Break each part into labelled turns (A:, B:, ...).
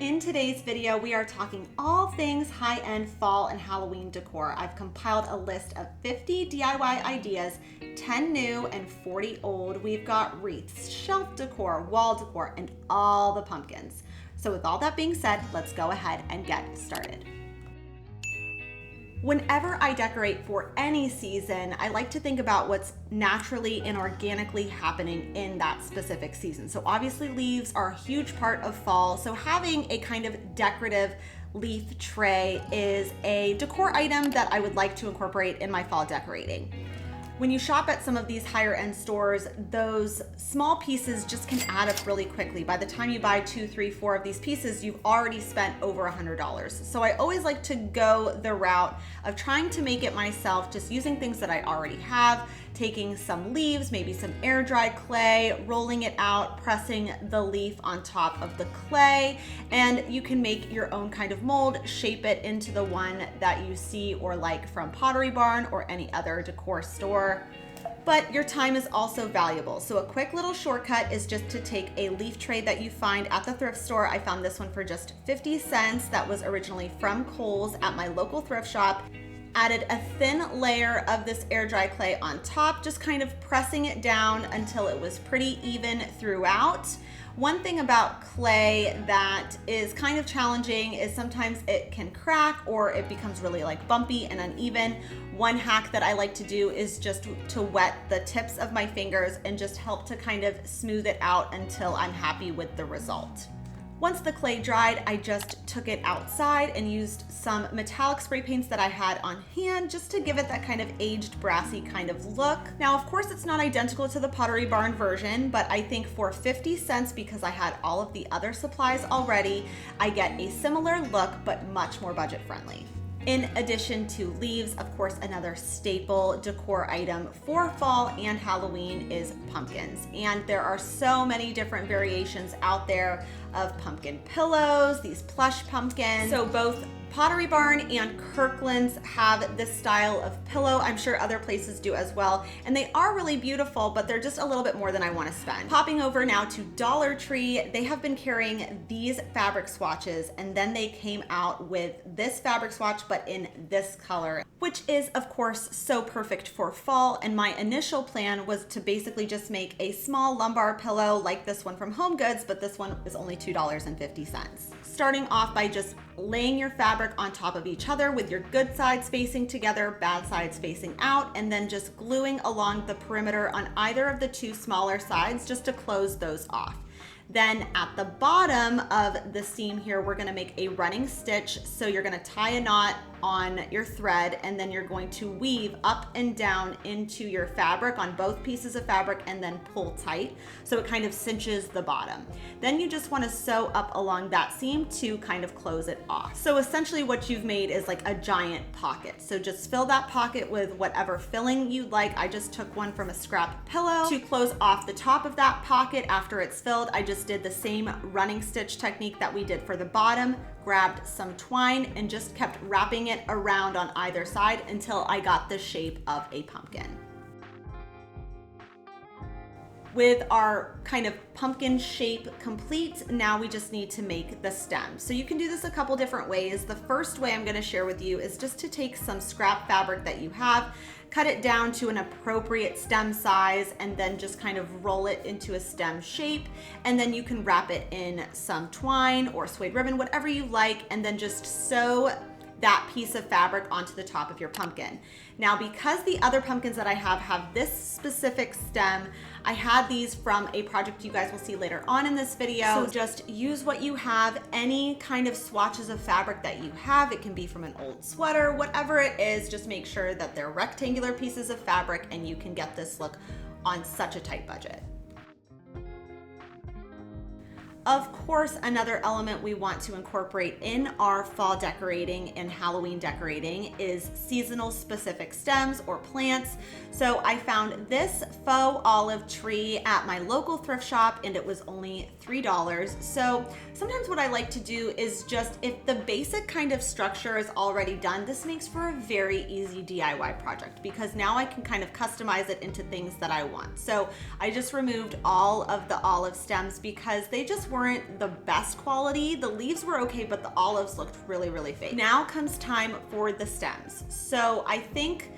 A: In today's video, we are talking all things high-end fall and Halloween decor. I've compiled a list of 50 DIY ideas, 10 new and 40 old. We've got wreaths, shelf decor, wall decor, and all the pumpkins. So with all that being said, let's go ahead and get started. Whenever I decorate for any season, I like to think about what's naturally and organically happening in that specific season. So obviously leaves are a huge part of fall. So having a kind of decorative leaf tray is a decor item that I would like to incorporate in my fall decorating. When you shop at some of these higher end stores, those small pieces just can add up really quickly. By the time you buy 2, 3, 4 of these pieces, you've already spent over $100. So I always like to go the route of trying to make it myself, just using things that I already have, taking some leaves, maybe some air dry clay, rolling it out, pressing the leaf on top of the clay, and you can make your own kind of mold, shape it into the one that you see or like from Pottery Barn or any other decor store. But your time is also valuable. So a quick little shortcut is just to take a leaf tray that you find at the thrift store. I found this one for just 50 cents. That was originally from Kohl's at my local thrift shop. Added a thin layer of this air dry clay on top, just kind of pressing it down until it was pretty even throughout. One thing about clay that is kind of challenging is sometimes it can crack or it becomes really like bumpy and uneven. One hack that I like to do is just to wet the tips of my fingers and just help to kind of smooth it out until I'm happy with the result. Once the clay dried, I just took it outside and used some metallic spray paints that I had on hand just to give it that kind of aged brassy kind of look. Now, of course, it's not identical to the Pottery Barn version, but I think for 50 cents, because I had all of the other supplies already, I get a similar look, but much more budget friendly. In addition to leaves, of course, another staple decor item for fall and Halloween is pumpkins. And there are so many different variations out there of pumpkin pillows, these plush pumpkins. So both Pottery Barn and Kirkland's have this style of pillow. I'm sure other places do as well. And they are really beautiful, but they're just a little bit more than I want to spend. Popping over now to Dollar Tree, they have been carrying these fabric swatches, and then they came out with this fabric swatch, but in this color, which is of course so perfect for fall. And my initial plan was to basically just make a small lumbar pillow like this one from Home Goods, but this one is only $2.50. Starting off by just laying your fabric on top of each other with your good sides facing together, bad sides facing out, and then just gluing along the perimeter on either of the two smaller sides just to close those off. Then at the bottom of the seam here, we're gonna make a running stitch. So you're gonna tie a knot on your thread, and then you're going to weave up and down into your fabric on both pieces of fabric and then pull tight. So it kind of cinches the bottom. Then you just wanna sew up along that seam to kind of close it off. So essentially what you've made is like a giant pocket. So just fill that pocket with whatever filling you'd like. I just took one from a scrap pillow. To close off the top of that pocket after it's filled, I just did the same running stitch technique that we did for the bottom, grabbed some twine and just kept wrapping it around on either side until I got the shape of a pumpkin. With our kind of pumpkin shape complete, now we just need to make the stem. So you can do this a couple different ways. The first way I'm gonna share with you is just to take some scrap fabric that you have, cut it down to an appropriate stem size, and then just kind of roll it into a stem shape. And then you can wrap it in some twine or suede ribbon, whatever you like, and then just sew that piece of fabric onto the top of your pumpkin. Now, because the other pumpkins that I have this specific stem, I had these from a project you guys will see later on in this video. So just use what you have, any kind of swatches of fabric that you have. It can be from an old sweater, whatever it is, just make sure that they're rectangular pieces of fabric and you can get this look on such a tight budget. Of course, another element we want to incorporate in our fall decorating and Halloween decorating is seasonal specific stems or plants. So I found this faux olive tree at my local thrift shop and it was only $3. So sometimes what I like to do is just, if the basic kind of structure is already done, this makes for a very easy DIY project because now I can kind of customize it into things that I want. So I just removed all of the olive stems because they just weren't weren't the best quality. The leaves were okay, but the olives looked really, really fake. Now comes time for the stems. So I think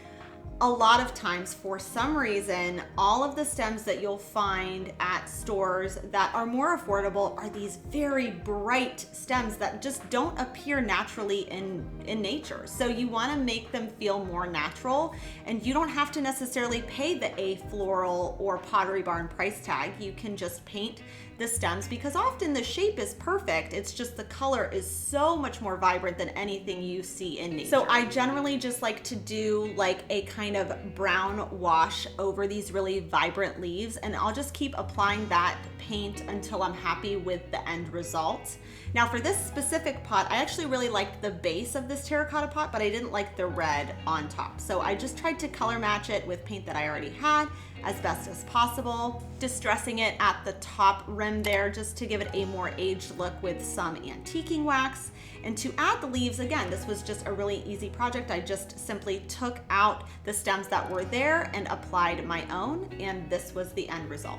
A: a lot of times, for some reason, all of the stems that you'll find at stores that are more affordable are these very bright stems that just don't appear naturally in nature. So you want to make them feel more natural, and you don't have to necessarily pay the Floral or Pottery Barn price tag. You can just paint the stems, because often the shape is perfect. It's just the color is so much more vibrant than anything you see in nature. So I generally just like to do like a kind of brown wash over these really vibrant leaves, and I'll just keep applying that paint until I'm happy with the end result. Now for this specific pot, I actually really liked the base of this terracotta pot, but I didn't like the red on top. So I just tried to color match it with paint that I already had as best as possible, distressing it at the top rim there just to give it a more aged look with some antiquing wax. And to add the leaves, again, this was just a really easy project. I just simply took out the stems that were there and applied my own, and this was the end result.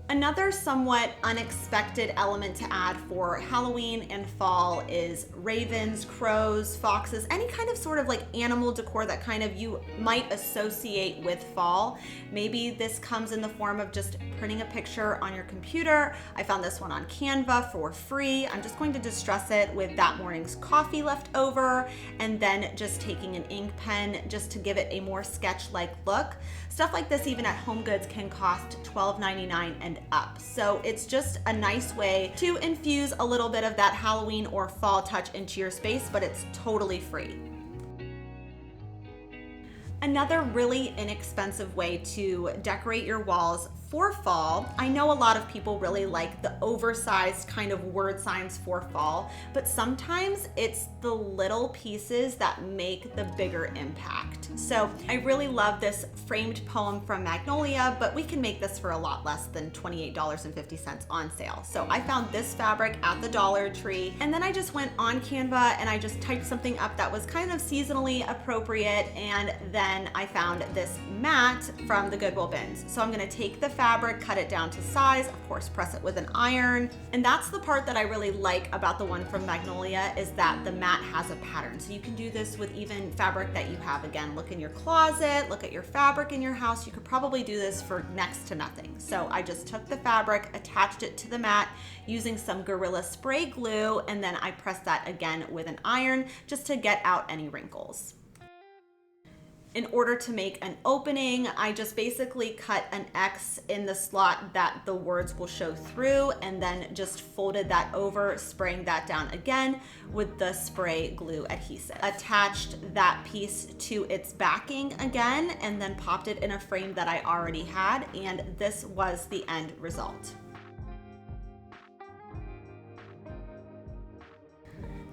A: Another somewhat unexpected element to add for Halloween and fall is ravens, crows, foxes, any kind of sort of like animal decor that kind of you might associate with fall. Maybe this comes in the form of just printing a picture on your computer. I found this one on Canva for free. I'm just going to distress it with that morning's coffee left over, and then just taking an ink pen just to give it a more sketch-like look. Stuff like this, even at Home Goods, can cost $12.99 and up. So it's just a nice way to infuse a little bit of that Halloween or fall touch into your space, but it's totally free. Another really inexpensive way to decorate your walls for fall. I know a lot of people really like the oversized kind of word signs for fall, but sometimes it's the little pieces that make the bigger impact. So I really love this framed poem from Magnolia, but we can make this for a lot less than $28.50 on sale. So I found this fabric at the Dollar Tree, and then I just went on Canva and I just typed something up that was kind of seasonally appropriate, and then I found this mat from the Goodwill bins. So I'm gonna take the fabric, cut it down to size, of course press it with an iron. And that's the part that I really like about the one from Magnolia, is that the mat has a pattern. So you can do this with even fabric that you have. Again, look in your closet, look at your fabric in your house. You could probably do this for next to nothing. So I just took the fabric, attached it to the mat using some Gorilla Spray glue, and then I pressed that again with an iron just to get out any wrinkles. In order to make an opening, I just basically cut an X in the slot that the words will show through, and then just folded that over, spraying that down again with the spray glue adhesive. Attached that piece to its backing again, and then popped it in a frame that I already had, and this was the end result.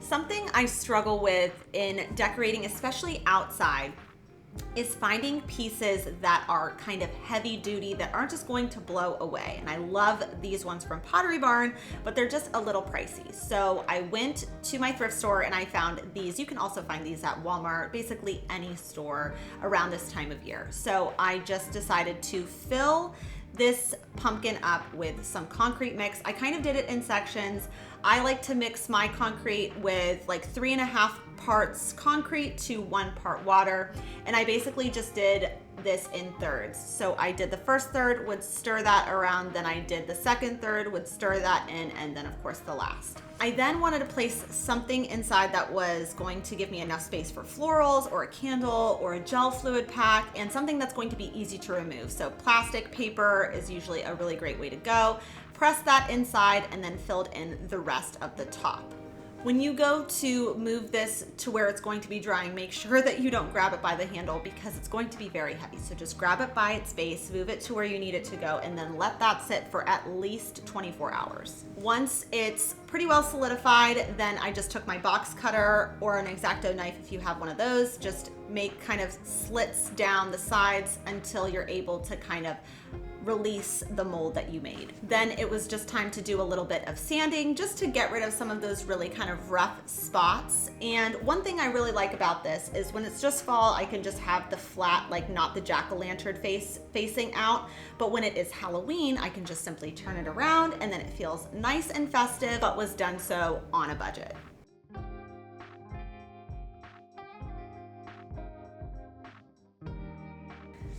A: Something I struggle with in decorating, especially outside, is finding pieces that are kind of heavy duty, that aren't just going to blow away. And I love these ones from Pottery Barn, but they're just a little pricey. So I went to my thrift store and I found these. You can also find these at Walmart, basically any store around this time of year. So I just decided to fill this pumpkin up with some concrete mix. I kind of did it in sections. I like to mix my concrete with like 3.5 parts concrete to 1 part water. And I basically just did this in thirds. So I did the first third, would stir that around, then I did the second third, would stir that in, and then of course the last. I then wanted to place something inside that was going to give me enough space for florals or a candle or a gel fluid pack, and something that's going to be easy to remove. So plastic paper is usually a really great way to go. Press that inside and then filled in the rest of the top. When you go to move this to where it's going to be drying, make sure that you don't grab it by the handle because it's going to be very heavy. So just grab it by its base, move it to where you need it to go, and then let that sit for at least 24 hours. Once it's pretty well solidified, then I just took my box cutter or an X-Acto knife if you have one of those. Just make kind of slits down the sides until you're able to kind of release the mold that you made. Then it was just time to do a little bit of sanding just to get rid of some of those really kind of rough spots. And one thing I really like about this is when it's just fall, I can just have the flat, like not the jack-o'-lantern face facing out. But when it is Halloween, I can just simply turn it around and then it feels nice and festive, but was done so on a budget.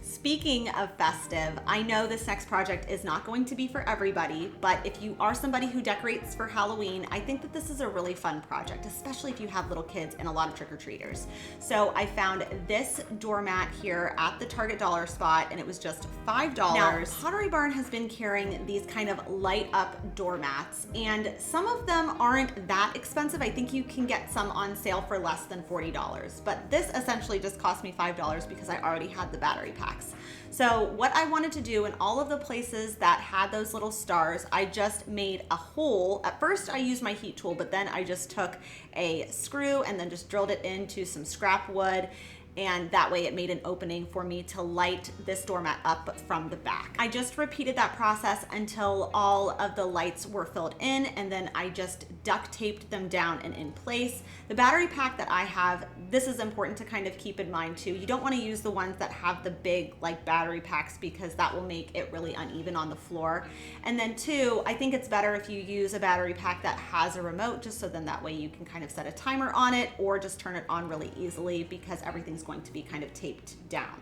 A: Speaking of festive, I know this next project is not going to be for everybody, but if you are somebody who decorates for Halloween, I think that this is a really fun project, especially if you have little kids and a lot of trick-or-treaters. So I found this doormat here at the Target dollar spot, and it was just $5. Now, Pottery Barn has been carrying these kind of light up doormats, and some of them aren't that expensive. I think you can get some on sale for less than $40, but this essentially just cost me $5 because I already had the battery packs. So what I wanted to do in all of the places that had those little stars, I just made a hole. At first I used my heat tool, but then I just took a screw and then just drilled it into some scrap wood. And that way it made an opening for me to light this doormat up from the back. I just repeated that process until all of the lights were filled in, and then I just duct taped them down and in place. The battery pack that I have, this is important to kind of keep in mind too. You don't want to use the ones that have the big like battery packs because that will make it really uneven on the floor. And then two, I think it's better if you use a battery pack that has a remote, just so then that way you can kind of set a timer on it or just turn it on really easily because everything's going to be kind of taped down.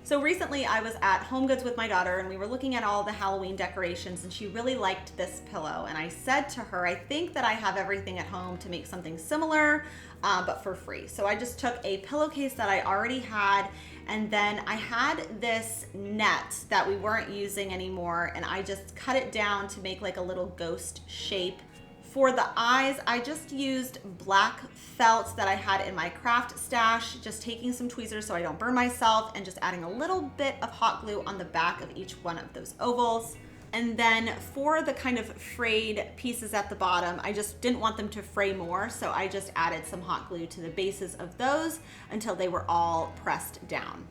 A: So recently I was at Home Goods with my daughter and we were looking at all the Halloween decorations, and she really liked this pillow, and I said to her, I think that I have everything at home to make something similar but for free. So I just took a pillowcase that I already had, and then I had this net that we weren't using anymore, and I just cut it down to make like a little ghost shape. For the eyes, I just used black felt that I had in my craft stash, just taking some tweezers so I don't burn myself and just adding a little bit of hot glue on the back of each one of those ovals. And then for the kind of frayed pieces at the bottom, I just didn't want them to fray more, so I just added some hot glue to the bases of those until they were all pressed down.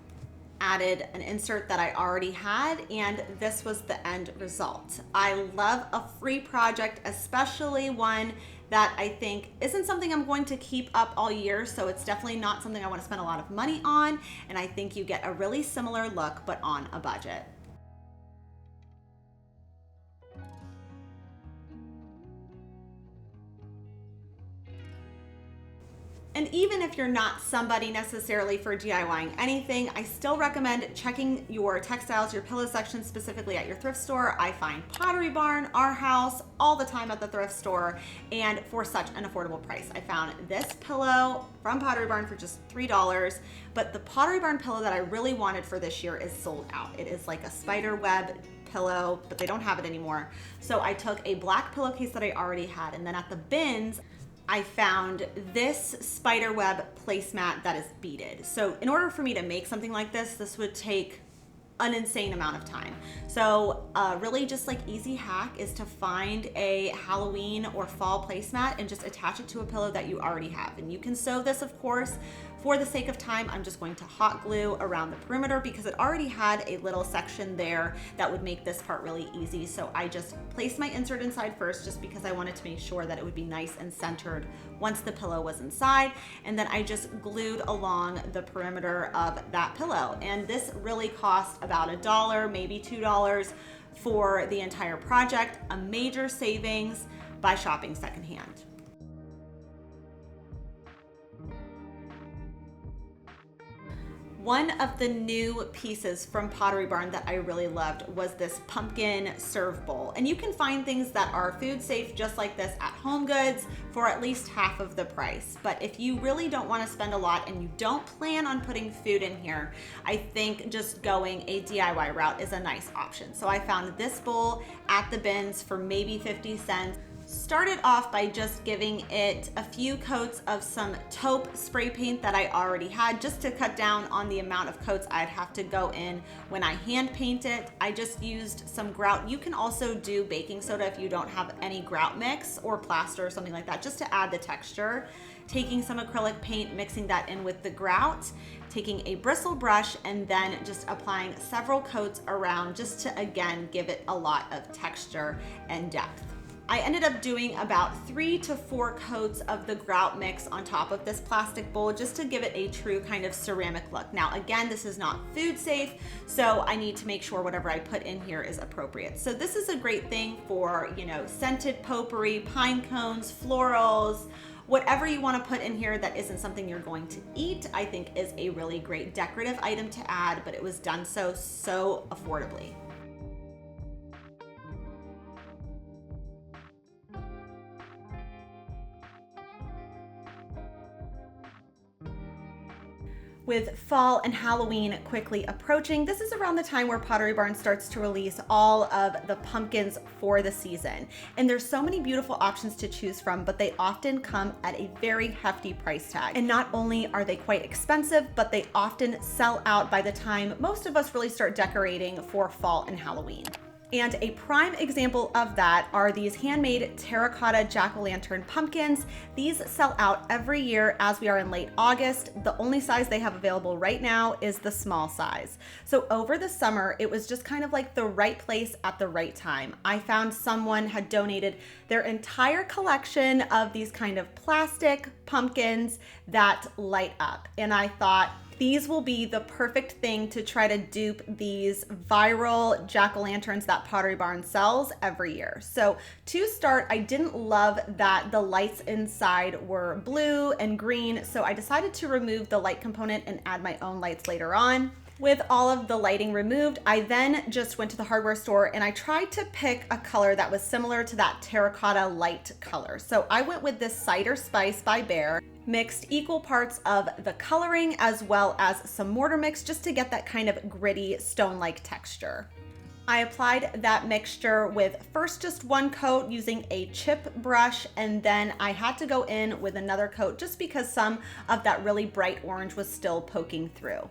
A: Added an insert that I already had, and this was the end result. I love a free project, especially one that I think isn't something I'm going to keep up all year, so it's definitely not something I want to spend a lot of money on, and I think you get a really similar look but on a budget. And even if you're not somebody necessarily for DIYing anything, I still recommend checking your textiles, your pillow section specifically at your thrift store. I find Pottery Barn, Our House, all the time at the thrift store, and for such an affordable price. I found this pillow from Pottery Barn for just $3, but the Pottery Barn pillow that I really wanted for this year is sold out. It is like a Spiderweb pillow, but they don't have it anymore. So I took a black pillowcase that I already had, and then at the bins, I found this Spiderweb placemat that is beaded. So in order for me to make something like this would take an insane amount of time. So really just like easy hack is to find a Halloween or fall placemat and just attach it to a pillow that you already have. And you can sew this, of course. For the sake of time, I'm just going to hot glue around the perimeter because it already had a little section there that would make this part really easy. So I just placed my insert inside first just because I wanted to make sure that it would be nice and centered once the pillow was inside. And then I just glued along the perimeter of that pillow. And this really cost about $1, maybe $2 for the entire project, a major savings by shopping secondhand. One of the new pieces from Pottery Barn that I really loved was this pumpkin serve bowl. And you can find things that are food safe just like this at Home Goods for at least half of the price. But if you really don't want to spend a lot and you don't plan on putting food in here, I think just going a DIY route is a nice option. So I found this bowl at the bins for maybe 50 cents. Started off by just giving it a few coats of some taupe spray paint that I already had, just to cut down on the amount of coats I'd have to go in when I hand paint it. I just used some grout. You can also do baking soda if you don't have any grout mix, or plaster or something like that, just to add the texture. Taking some acrylic paint, mixing that in with the grout, taking a bristle brush, and then just applying several coats around, just to again give it a lot of texture and depth. I ended up doing about 3 to 4 coats of the grout mix on top of this plastic bowl, just to give it a true kind of ceramic look. Now, again, this is not food safe, so I need to make sure whatever I put in here is appropriate. So this is a great thing for, you know, scented potpourri, pine cones, florals, whatever you want to put in here that isn't something you're going to eat, I think is a really great decorative item to add, but it was done so affordably. With fall and Halloween quickly approaching, this is around the time where Pottery Barn starts to release all of the pumpkins for the season. And there's so many beautiful options to choose from, but they often come at a very hefty price tag. And not only are they quite expensive, but they often sell out by the time most of us really start decorating for fall and Halloween. And a prime example of that are these handmade terracotta jack-o'-lantern pumpkins. These sell out every year as we are in late August. The only size they have available right now is the small size. So over the summer, it was just kind of like the right place at the right time. I found someone had donated their entire collection of these kind of plastic pumpkins that light up. And I thought, these will be the perfect thing to try to dupe these viral jack-o'-lanterns that Pottery Barn sells every year. So to start, I didn't love that the lights inside were blue and green, so I decided to remove the light component and add my own lights later on. With all of the lighting removed, I then just went to the hardware store and I tried to pick a color that was similar to that terracotta light color. So I went with this Cider Spice by Behr, mixed equal parts of the coloring as well as some mortar mix, just to get that kind of gritty stone-like texture. I applied that mixture with first just one coat using a chip brush, and then I had to go in with another coat just because some of that really bright orange was still poking through.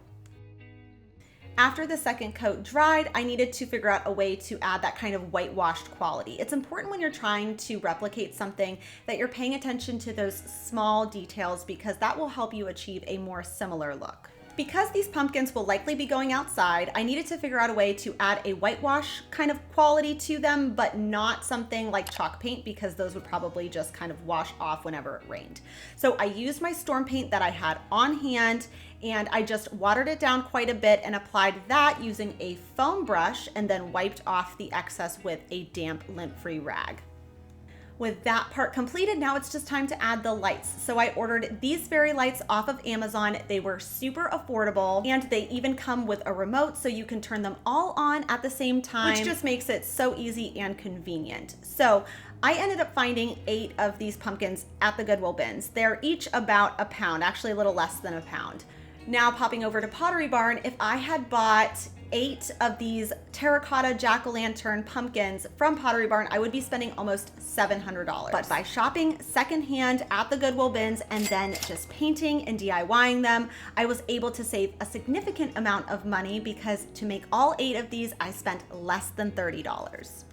A: After the second coat dried, I needed to figure out a way to add that kind of whitewashed quality. It's important when you're trying to replicate something that you're paying attention to those small details, because that will help you achieve a more similar look. Because these pumpkins will likely be going outside, I needed to figure out a way to add a whitewash kind of quality to them, but not something like chalk paint, because those would probably just kind of wash off whenever it rained. So I used my storm paint that I had on hand, and I just watered it down quite a bit and applied that using a foam brush, and then wiped off the excess with a damp, lint-free rag. With that part completed, now it's just time to add the lights. So I ordered these fairy lights off of Amazon. They were super affordable, and they even come with a remote so you can turn them all on at the same time, which just makes it so easy and convenient. So I ended up finding 8 of these pumpkins at the Goodwill bins. They're each about a pound, actually a little less than a pound. Now popping over to Pottery Barn, if I had bought 8 of these terracotta jack-o'-lantern pumpkins from Pottery Barn, I would be spending almost $700. But by shopping secondhand at the Goodwill bins and then just painting and DIYing them, I was able to save a significant amount of money, because to make all 8 of these, I spent less than $30.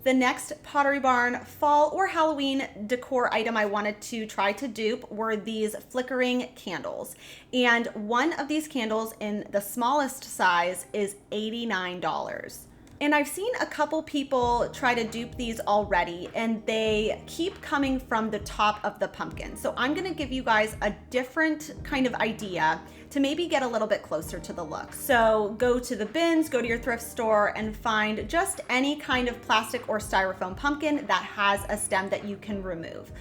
A: The next Pottery Barn fall or Halloween decor item I wanted to try to dupe were these flickering candles. And one of these candles in the smallest size is $89. And I've seen a couple people try to dupe these already, and they keep coming from the top of the pumpkin. So I'm gonna give you guys a different kind of idea to maybe get a little bit closer to the look. So go to the bins, go to your thrift store, and find just any kind of plastic or styrofoam pumpkin that has a stem that you can remove.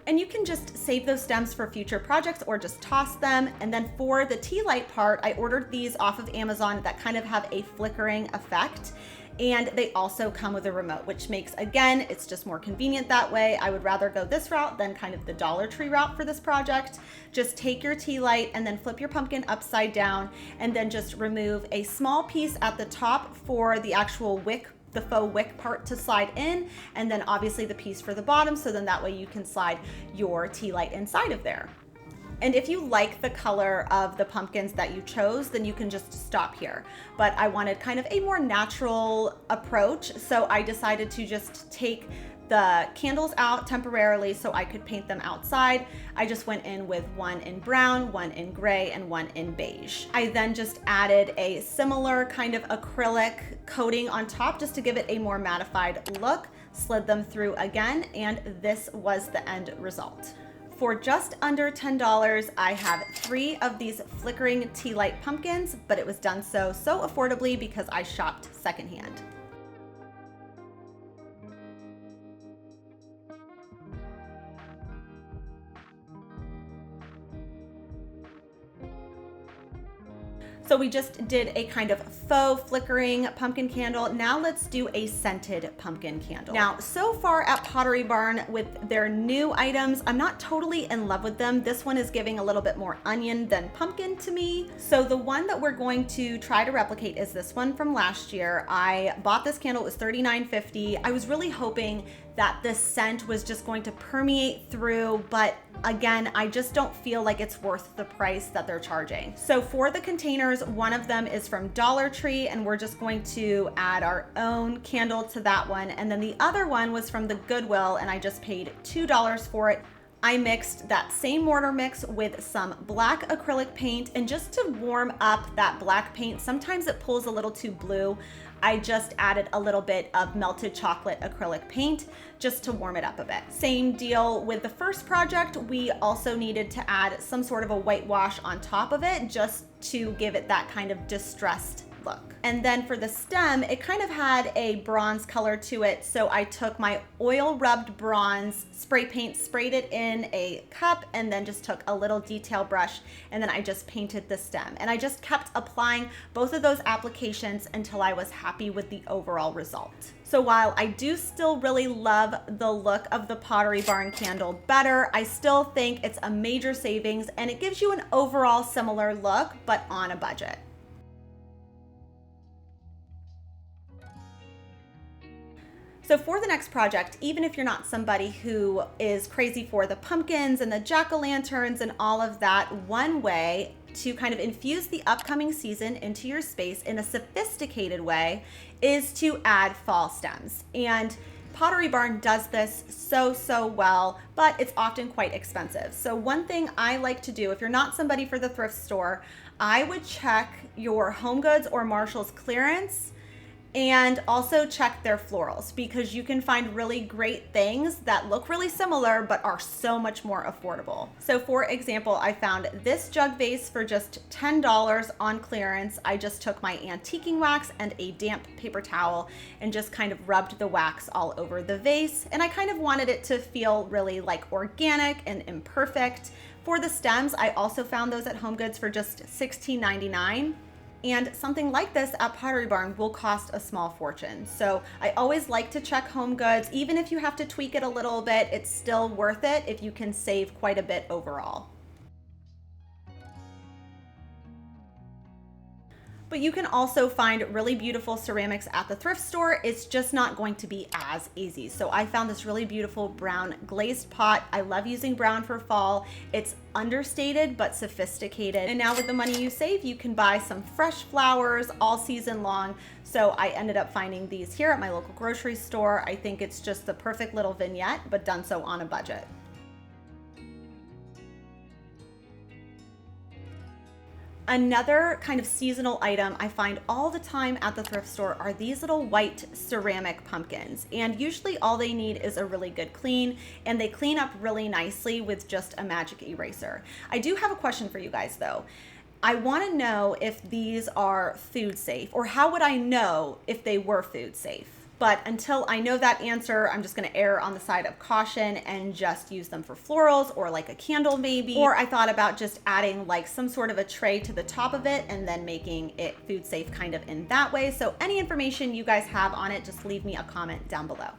A: And you can just save those stems for future projects or just toss them. And then for the tea light part, I ordered these off of Amazon that kind of have a flickering effect. And they also come with a remote, which makes, again, it's just more convenient that way. I would rather go this route than kind of the Dollar Tree route for this project. Just take your tea light and then flip your pumpkin upside down, and then just remove a small piece at the top for the actual wick, the faux wick part to slide in, and then obviously the piece for the bottom, so then that way you can slide your tea light inside of there. And if you like the color of the pumpkins that you chose, then you can just stop here. But I wanted kind of a more natural approach, so I decided to just take the candles out temporarily so I could paint them outside. I just went in with one in brown, one in gray, and one in beige. I then just added a similar kind of acrylic coating on top just to give it a more mattified look, slid them through again, and this was the end result. For just under $10, I have 3 of these flickering tea light pumpkins, but it was done so affordably because I shopped secondhand. So we just did a kind of faux flickering pumpkin candle. Now let's do a scented pumpkin candle. Now, so far at Pottery Barn with their new items, I'm not totally in love with them. This one is giving a little bit more onion than pumpkin to me. So the one that we're going to try to replicate is this one from last year. I bought this candle, it was $39.50. I was really hoping that this scent was just going to permeate through, but again, I just don't feel like it's worth the price that they're charging. So for the containers, one of them is from Dollar Tree, and we're just going to add our own candle to that one. And then the other one was from the Goodwill, and I just paid $2 for it. I mixed that same mortar mix with some black acrylic paint, and just to warm up that black paint, sometimes it pulls a little too blue. I just added a little bit of melted chocolate acrylic paint just to warm it up a bit. Same deal with the first project. We also needed to add some sort of a whitewash on top of it just to give it that kind of distressed look. And then for the stem, it kind of had a bronze color to it. So I took my oil rubbed bronze spray paint, sprayed it in a cup, and then just took a little detail brush, and then I just painted the stem. And I just kept applying both of those applications until I was happy with the overall result. So while I do still really love the look of the Pottery Barn candle better, I still think it's a major savings, and it gives you an overall similar look, but on a budget. So for the next project, even if you're not somebody who is crazy for the pumpkins and the jack-o'-lanterns and all of that, one way to kind of infuse the upcoming season into your space in a sophisticated way is to add fall stems. And Pottery Barn does this so well, but it's often quite expensive. So one thing I like to do, if you're not somebody for the thrift store, I would check your HomeGoods or Marshall's clearance, and also check their florals, because you can find really great things that look really similar but are so much more affordable. So for example, I found this jug vase for just $10 on clearance. I just took my antiquing wax and a damp paper towel and just kind of rubbed the wax all over the vase. And I kind of wanted it to feel really like organic and imperfect. For the stems, I also found those at HomeGoods for just $16.99. And something like this at Pottery Barn will cost a small fortune. So I always like to check HomeGoods. Even if you have to tweak it a little bit, it's still worth it if you can save quite a bit overall. But you can also find really beautiful ceramics at the thrift store. It's just not going to be as easy. So I found this really beautiful brown glazed pot. I love using brown for fall. It's understated but sophisticated. And now with the money you save, you can buy some fresh flowers all season long. So I ended up finding these here at my local grocery store. I think it's just the perfect little vignette, but done so on a budget. Another kind of seasonal item I find all the time at the thrift store are these little white ceramic pumpkins. And usually all they need is a really good clean, and they clean up really nicely with just a magic eraser. I do have a question for you guys though. I want to know if these are food safe, or how would I know if they were food safe? But until I know that answer, I'm just gonna err on the side of caution and just use them for florals or like a candle maybe. Or I thought about just adding like some sort of a tray to the top of it and then making it food safe kind of in that way. So any information you guys have on it, just leave me a comment down below.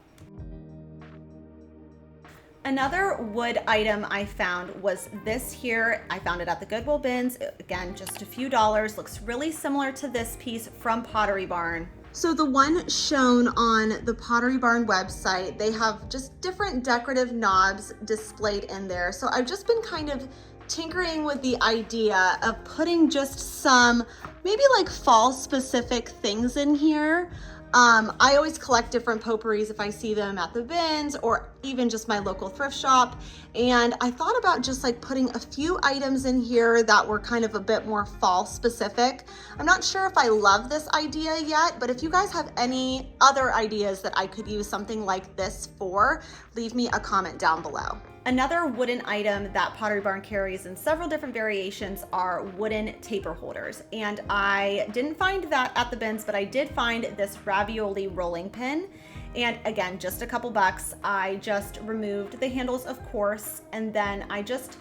A: Another wood item I found was this here. I found it at the Goodwill bins. Again, just a few dollars. Looks really similar to this piece from Pottery Barn. So the one shown on the Pottery Barn website, they have just different decorative knobs displayed in there. So I've just been kind of tinkering with the idea of putting just some, maybe like fall specific things in here. I always collect different potpourris if I see them at the bins or even just my local thrift shop. And I thought about just like putting a few items in here that were kind of a bit more fall specific. I'm not sure if I love this idea yet, but if you guys have any other ideas that I could use something like this for, leave me a comment down below. Another wooden item that Pottery Barn carries in several different variations are wooden taper holders. And I didn't find that at the bins, but I did find this ravioli rolling pin. And again, just a couple bucks. I just removed the handles, of course, and then I just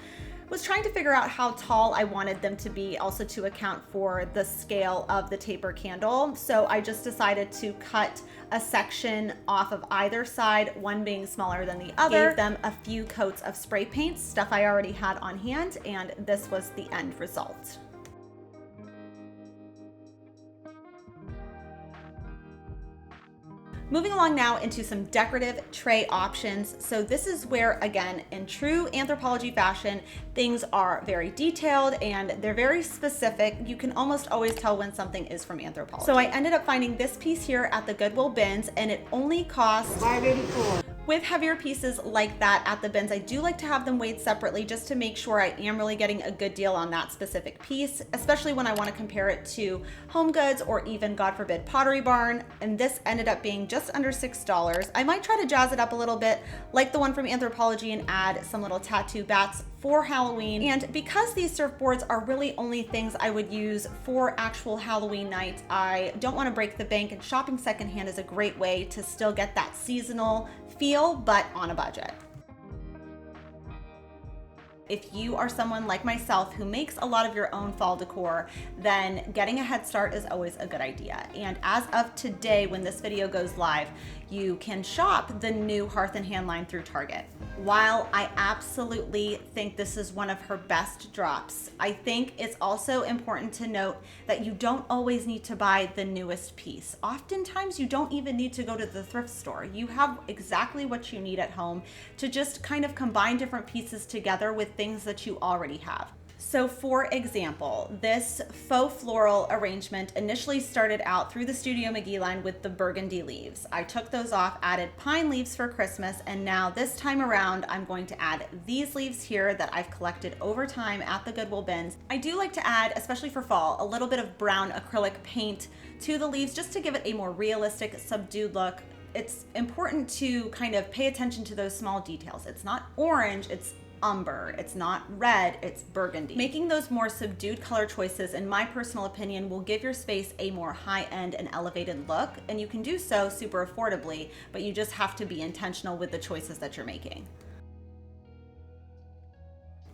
A: was trying to figure out how tall I wanted them to be, also to account for the scale of the taper candle. So I just decided to cut a section off of either side, one being smaller than the other. Gave them a few coats of spray paint, stuff I already had on hand, and this was the end result. Moving along now into some decorative tray options. So this is where, again, in true Anthropologie fashion, things are very detailed and they're very specific. You can almost always tell when something is from Anthropologie. So I ended up finding this piece here at the Goodwill bins, and it only cost $5.84. With heavier pieces like that at the bins, I do like to have them weighed separately just to make sure I am really getting a good deal on that specific piece, especially when I want to compare it to Home Goods or even, God forbid, Pottery Barn. And this ended up being just under $6. I might try to jazz it up a little bit like the one from Anthropologie and add some little tattoo bats for Halloween. And because these surfboards are really only things I would use for actual Halloween night, I don't want to break the bank, and shopping secondhand is a great way to still get that seasonal feel, but on a budget. If you are someone like myself who makes a lot of your own fall decor, then getting a head start is always a good idea. And as of today, when this video goes live, you can shop the new Hearth and Hand line through Target. While I absolutely think this is one of her best drops, I think it's also important to note that you don't always need to buy the newest piece. Oftentimes you don't even need to go to the thrift store. You have exactly what you need at home to just kind of combine different pieces together with things that you already have. So for example, this faux floral arrangement initially started out through the Studio McGee line with the burgundy leaves. I took those off, added pine leaves for Christmas, and now this time around, I'm going to add these leaves here that I've collected over time at the Goodwill bins. I do like to add, especially for fall, a little bit of brown acrylic paint to the leaves just to give it a more realistic, subdued look. It's important to kind of pay attention to those small details. It's not orange, it's umber, it's not red, it's burgundy. Making those more subdued color choices, in my personal opinion, will give your space a more high-end and elevated look, and you can do so super affordably, but you just have to be intentional with the choices that you're making.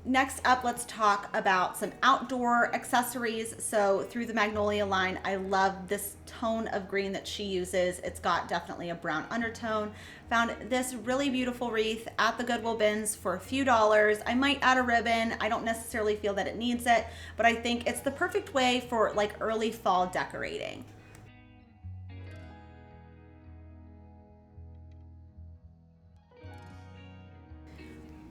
A: Next up, let's talk about some outdoor accessories. So through the Magnolia line, I love this tone of green that she uses. It's got definitely a brown undertone. Found this really beautiful wreath at the Goodwill bins for a few dollars. I might add a ribbon. I don't necessarily feel that it needs it, but I think it's the perfect way for like early fall decorating.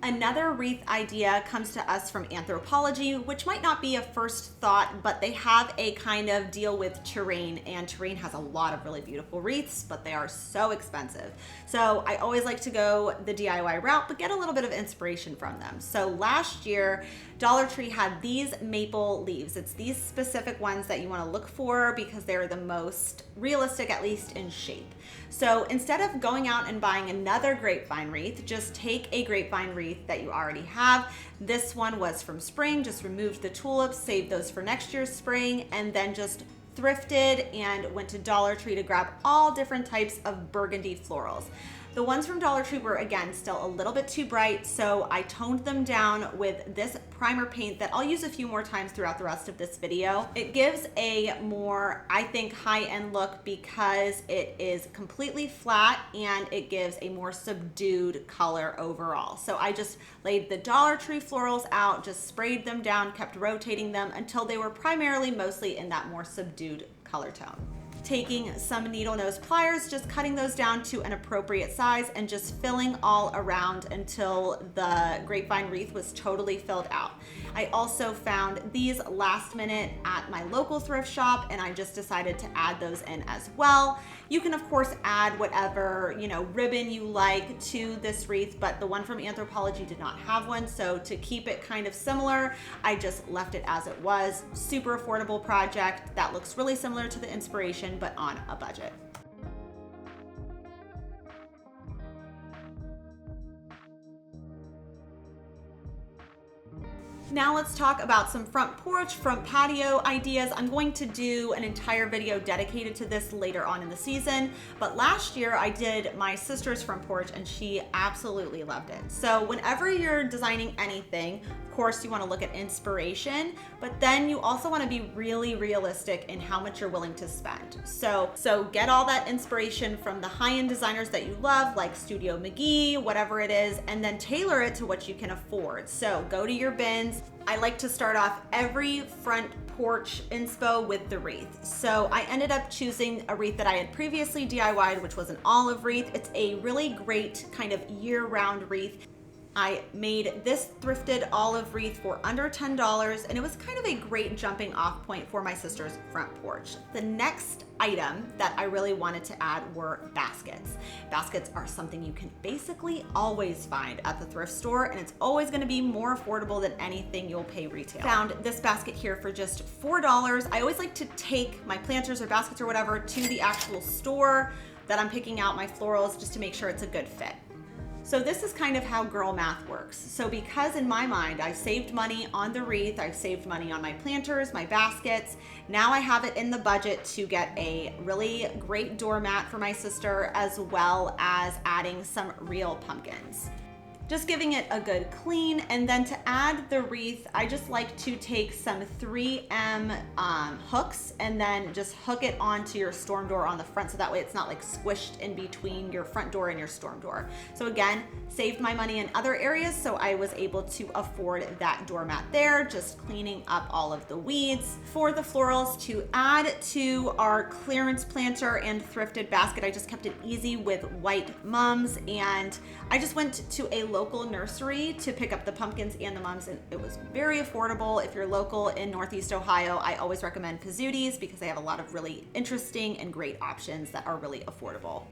A: Another wreath idea comes to us from Anthropologie, which might not be a first thought, but they have a kind of deal with terrain, and terrain has a lot of really beautiful wreaths, but they are so expensive. So I always like to go the DIY route, but get a little bit of inspiration from them. So last year, Dollar Tree had these maple leaves. It's these specific ones that you want to look for because they're the most realistic, at least in shape. So instead of going out and buying another grapevine wreath, just take a grapevine wreath that you already have. This one was from spring, just removed the tulips, saved those for next year's spring, and then just Thrifted and went to Dollar Tree to grab all different types of burgundy florals. The ones from Dollar Tree were, again, still a little bit too bright, so I toned them down with this primer paint that I'll use a few more times throughout the rest of this video. It gives a more, I think, high-end look because it is completely flat and it gives a more subdued color overall. So I just laid the Dollar Tree florals out, just sprayed them down, kept rotating them until they were primarily mostly in that more subdued color tone. Taking some needle nose pliers, just cutting those down to an appropriate size and just filling all around until the grapevine wreath was totally filled out. I also found these last minute at my local thrift shop and I just decided to add those in as well. You can of course add whatever, ribbon you like to this wreath, but the one from Anthropologie did not have one. So to keep it kind of similar, I just left it as it was. Super affordable project that looks really similar to the inspiration, but on a budget. Now let's talk about some front porch, front patio ideas. I'm going to do an entire video dedicated to this later on in the season, but last year I did my sister's front porch and she absolutely loved it. So whenever you're designing anything, of course you want to look at inspiration, but then you also want to be really realistic in how much you're willing to spend. So get all that inspiration from the high-end designers that you love, like Studio McGee, whatever it is, and then tailor it to what you can afford. So go to your bins. I like to start off every front porch inspo with the wreath. So I ended up choosing a wreath that I had previously DIY'd, which was an olive wreath. It's a really great kind of year-round wreath. I made this thrifted olive wreath for under $10, and it was kind of a great jumping off point for my sister's front porch. The next item that I really wanted to add were baskets. Baskets are something you can basically always find at the thrift store, and it's always going to be more affordable than anything you'll pay retail. Found this basket here for just $4. I always like to take my planters or baskets or whatever to the actual store that I'm picking out my florals just to make sure it's a good fit. So this is kind of how girl math works. So because in my mind, I saved money on the wreath, I've saved money on my planters, my baskets, now I have it in the budget to get a really great doormat for my sister, as well as adding some real pumpkins. Just giving it a good clean, and then to add the wreath, I just like to take some 3M hooks and then just hook it onto your storm door on the front, so that way it's not like squished in between your front door and your storm door. So again, saved my money in other areas, so I was able to afford that doormat there, just cleaning up all of the weeds. For the florals to add to our clearance planter and thrifted basket, I just kept it easy with white mums, and I just went to a local nursery to pick up the pumpkins and the mums, and it was very affordable. If you're local in Northeast Ohio, I always recommend Pizzutis because they have a lot of really interesting and great options that are really affordable.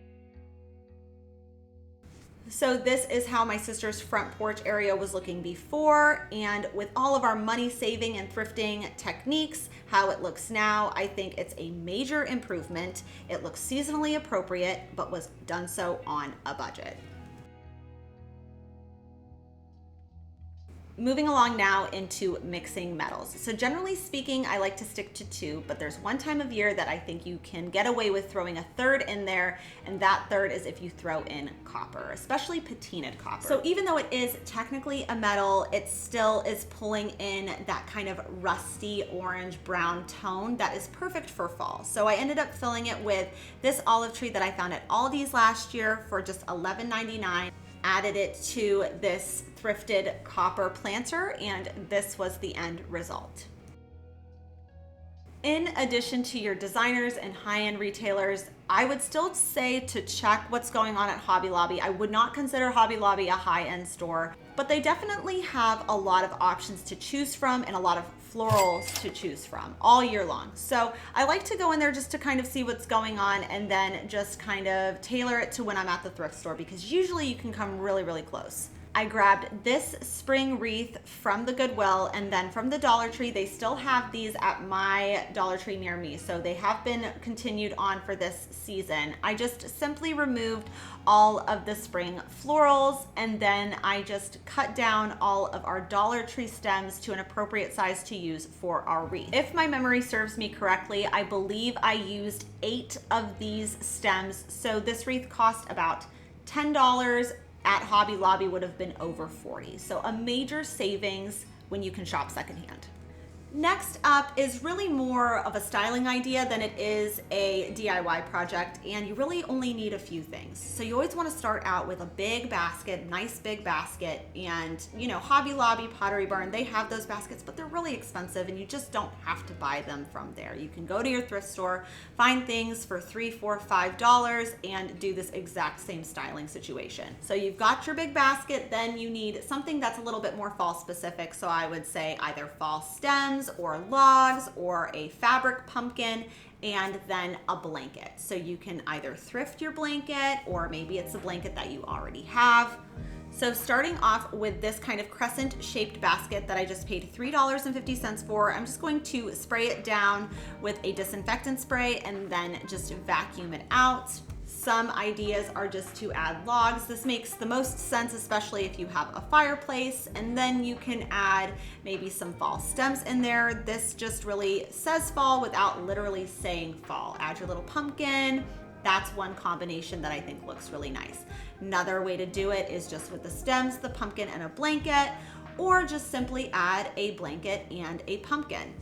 A: So this is how my sister's front porch area was looking before, and with all of our money saving and thrifting techniques, how it looks now, I think it's a major improvement. It looks seasonally appropriate, but was done so on a budget. Moving along now into mixing metals. So generally speaking, I like to stick to two, but there's one time of year that I think you can get away with throwing a third in there, and that third is if you throw in copper, especially patinaed copper. So even though it is technically a metal, it still is pulling in that kind of rusty orange brown tone that is perfect for fall. So I ended up filling it with this olive tree that I found at Aldi's last year for just $11.99. Added it to this thrifted copper planter, and this was the end result. In addition to your designers and high-end retailers, I would still say to check what's going on at Hobby Lobby. I would not consider Hobby Lobby a high-end store, but they definitely have a lot of options to choose from and a lot of florals to choose from all year long. So I like to go in there just to kind of see what's going on and then just kind of tailor it to when I'm at the thrift store, because usually you can come really, really close. I grabbed this spring wreath from the Goodwill, and then from the Dollar Tree. They still have these at my Dollar Tree near me, so they have been continued on for this season. I just simply removed all of the spring florals, and then I just cut down all of our Dollar Tree stems to an appropriate size to use for our wreath. If my memory serves me correctly, I believe I used 8 of these stems, so this wreath cost about $10. At Hobby Lobby would have been over $40. So a major savings when you can shop secondhand. Next up is really more of a styling idea than it is a DIY project, and you really only need a few things. So you always want to start out with a big basket, nice big basket, and you know, Hobby Lobby, Pottery Barn, they have those baskets, but they're really expensive and you just don't have to buy them from there. You can go to your thrift store, find things for $3, $4, $5 and do this exact same styling situation. So you've got your big basket, then you need something that's a little bit more fall specific. So I would say either fall stems or logs or a fabric pumpkin, and then a blanket. So you can either thrift your blanket or maybe it's a blanket that you already have. So starting off with this kind of crescent shaped basket that I just paid $3.50 for, I'm just going to spray it down with a disinfectant spray and then just vacuum it out. Some ideas are just to add logs. This makes the most sense, especially if you have a fireplace, and then you can add maybe some fall stems in there. This just really says fall without literally saying fall. Add your little pumpkin. That's one combination that I think looks really nice. Another way to do it is just with the stems, the pumpkin, and a blanket, or just simply add a blanket and a pumpkin.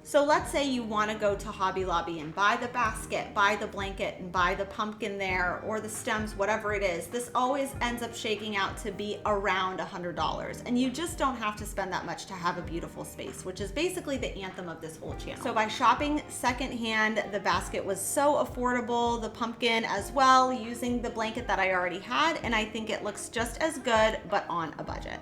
A: So let's say you want to go to Hobby Lobby and buy the basket, buy the blanket, and buy the pumpkin there, or the stems, whatever it is. This always ends up shaking out to be around $100, and you just don't have to spend that much to have a beautiful space, which is basically the anthem of this whole channel. So by shopping secondhand, the basket was so affordable, the pumpkin as well, using the blanket that I already had, and I think it looks just as good, but on a budget.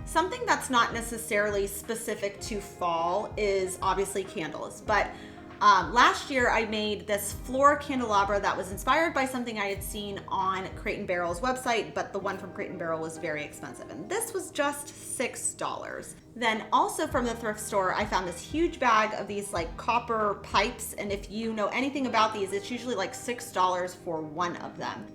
A: Something that's not necessarily specific to fall is obviously candles, but last year I made this floor candelabra that was inspired by something I had seen on Crate & Barrel's website, but the one from Crate & Barrel was very expensive, and this was just $6. Then also from the thrift store, I found this huge bag of these like copper pipes, and if you know anything about these, it's usually like $6 for one of them.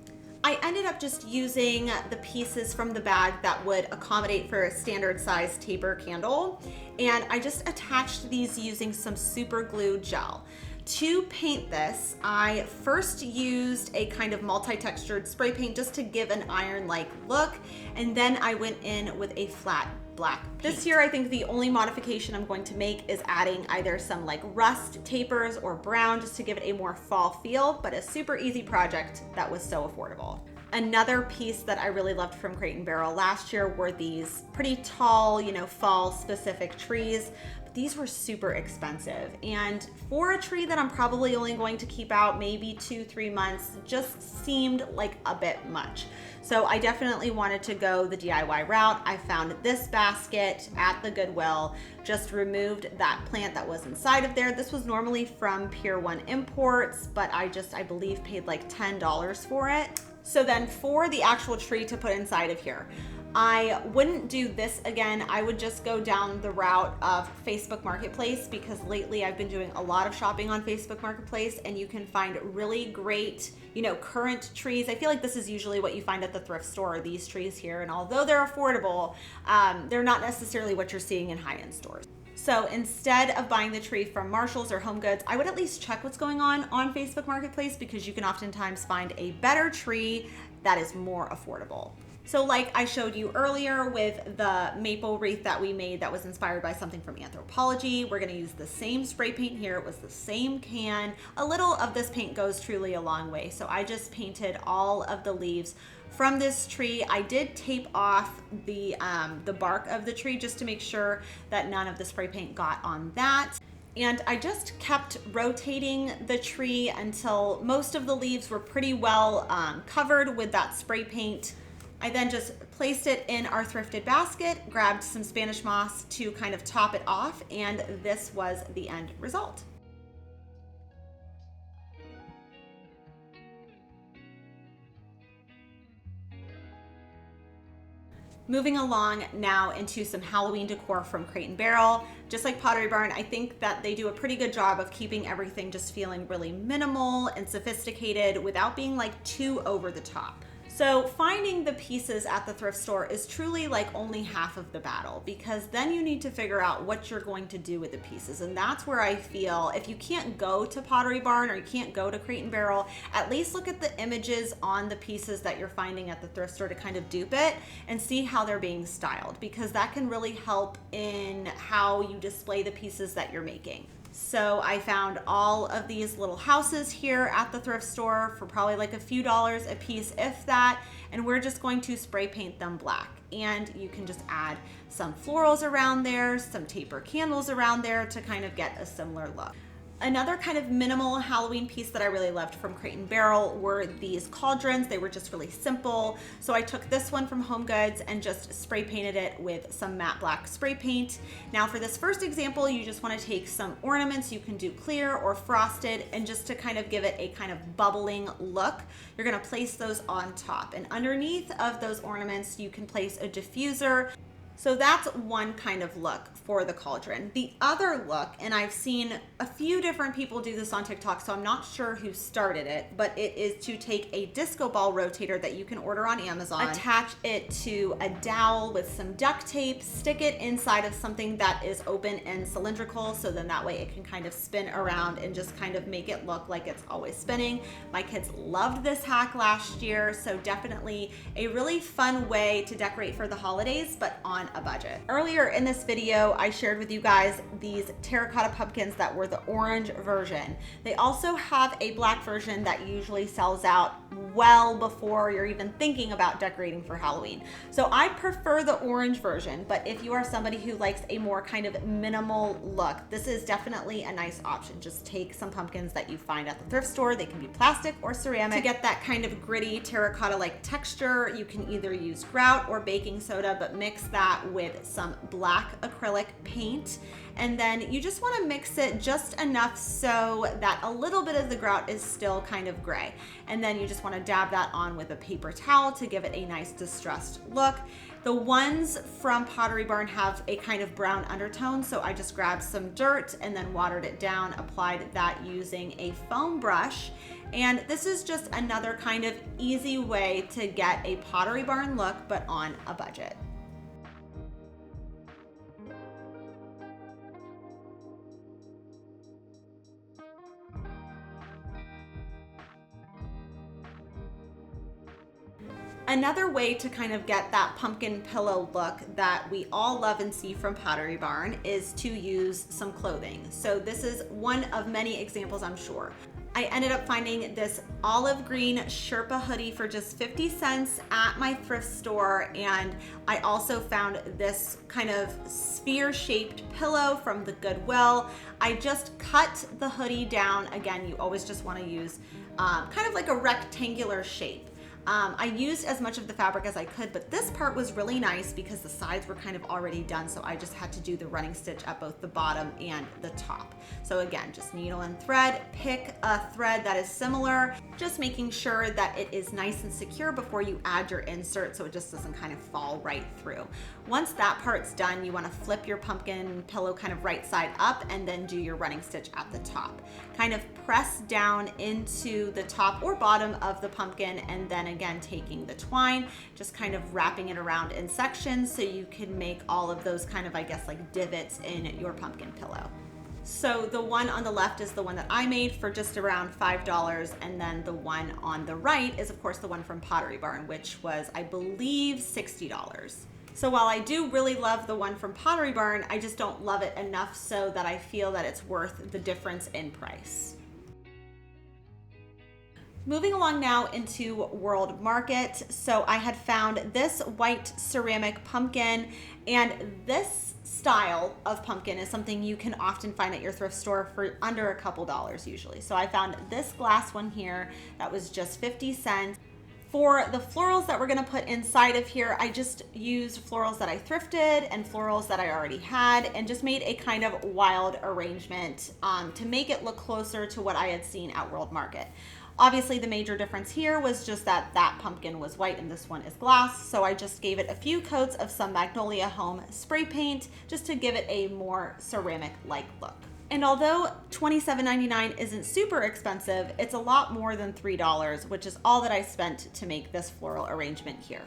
A: I ended up just using the pieces from the bag that would accommodate for a standard size taper candle, and I just attached these using some super glue gel. To paint this, I first used a kind of multi-textured spray paint just to give an iron-like look, and then I went in with a flat black paint. This year, I think the only modification I'm going to make is adding either some like rust tapers or brown just to give it a more fall feel, but a super easy project that was so affordable. Another piece that I really loved from Crate & Barrel last year were these pretty tall, you know, fall specific trees. These were super expensive, and for a tree that I'm probably only going to keep out maybe 2-3 months, just seemed like a bit much. So I definitely wanted to go the DIY route. I found this basket at the Goodwill, just removed that plant that was inside of there. This was normally from Pier 1 Imports, but I believe paid like $10 for it. So then for the actual tree to put inside of here, I wouldn't do this again. I would just go down the route of Facebook Marketplace, because lately I've been doing a lot of shopping on Facebook Marketplace, and you can find really great, you know, current trees. I feel like this is usually what you find at the thrift store, these trees here, and although they're affordable, they're not necessarily what you're seeing in high-end stores. So instead of buying the tree from Marshall's or Home Goods, I would at least check what's going on Facebook Marketplace, because you can oftentimes find a better tree that is more affordable. So like I showed you earlier with the maple wreath that we made that was inspired by something from Anthropologie, we're gonna use the same spray paint here. It was the same can. A little of this paint goes truly a long way. So I just painted all of the leaves from this tree. I did tape off the bark of the tree just to make sure that none of the spray paint got on that. And I just kept rotating the tree until most of the leaves were pretty well covered with that spray paint. I then just placed it in our thrifted basket, grabbed some Spanish moss to kind of top it off, and this was the end result. Moving along now into some Halloween decor from Crate & Barrel. Just like Pottery Barn, I think that they do a pretty good job of keeping everything just feeling really minimal and sophisticated without being like too over the top. So finding the pieces at the thrift store is truly like only half of the battle, because then you need to figure out what you're going to do with the pieces. And that's where I feel if you can't go to Pottery Barn or you can't go to Crate & Barrel, at least look at the images on the pieces that you're finding at the thrift store to kind of dupe it and see how they're being styled, because that can really help in how you display the pieces that you're making. So I found all of these little houses here at the thrift store for probably like a few dollars a piece, if that, and we're just going to spray paint them black. And you can just add some florals around there, some taper candles around there to kind of get a similar look. Another kind of minimal Halloween piece that I really loved from Crate & Barrel were these cauldrons. They were just really simple. So I took this one from Home Goods and just spray painted it with some matte black spray paint. Now for this first example, you just want to take some ornaments. You can do clear or frosted, and just to kind of give it a kind of bubbling look, you're going to place those on top. And underneath of those ornaments, you can place a diffuser. So that's one kind of look for the cauldron. The other look, and I've seen a few different people do this on TikTok, so I'm not sure who started it, but it is to take a disco ball rotator that you can order on Amazon, attach it to a dowel with some duct tape, stick it inside of something that is open and cylindrical, so then that way it can kind of spin around and just kind of make it look like it's always spinning. My kids loved this hack last year, so definitely a really fun way to decorate for the holidays, but on a budget. Earlier in this video, I shared with you guys these terracotta pumpkins that were the orange version. They also have a black version that usually sells out well before you're even thinking about decorating for Halloween. So I prefer the orange version, but if you are somebody who likes a more kind of minimal look, this is definitely a nice option. Just take some pumpkins that you find at the thrift store. They can be plastic or ceramic. To get that kind of gritty terracotta-like texture, you can either use grout or baking soda, but mix that with some black acrylic paint. And then you just want to mix it just enough so that a little bit of the grout is still kind of gray. And then you just want to dab that on with a paper towel to give it a nice distressed look. The ones from Pottery Barn have a kind of brown undertone, so I just grabbed some dirt and then watered it down, applied that using a foam brush. And this is just another kind of easy way to get a Pottery Barn look, but on a budget. Another way to kind of get that pumpkin pillow look that we all love and see from Pottery Barn is to use some clothing. So this is one of many examples, I'm sure. I ended up finding this olive green Sherpa hoodie for just 50 cents at my thrift store, and I also found this kind of sphere-shaped pillow from the Goodwill. I just cut the hoodie down. Again, you always just want to use kind of like a rectangular shape. I used as much of the fabric as I could, but this part was really nice because the sides were kind of already done, so I just had to do the running stitch at both the bottom and the top. So again, just needle and thread, pick a thread that is similar, just making sure that it is nice and secure before you add your insert so it just doesn't kind of fall right through. Once that part's done, you want to flip your pumpkin pillow kind of right side up and then do your running stitch at the top. Kind of press down into the top or bottom of the pumpkin, and then again taking the twine, just kind of wrapping it around in sections so you can make all of those kind of, I guess, like divots in your pumpkin pillow. So the one on the left is the one that I made for just around $5, and then the one on the right is of course the one from Pottery Barn, which was, I believe, $60. So while I do really love the one from Pottery Barn, I just don't love it enough so that I feel that it's worth the difference in price. Moving along now into World Market. So I had found this white ceramic pumpkin, and this style of pumpkin is something you can often find at your thrift store for under a couple dollars usually. So I found this glass one here that was just 50 cents. For the florals that we're gonna put inside of here, I just used florals that I thrifted and florals that I already had, and just made a kind of wild arrangement to make it look closer to what I had seen at World Market. Obviously the major difference here was just that that pumpkin was white and this one is glass. So I just gave it a few coats of some Magnolia Home spray paint just to give it a more ceramic-like look. And although $27.99 isn't super expensive, it's a lot more than $3, which is all that I spent to make this floral arrangement here.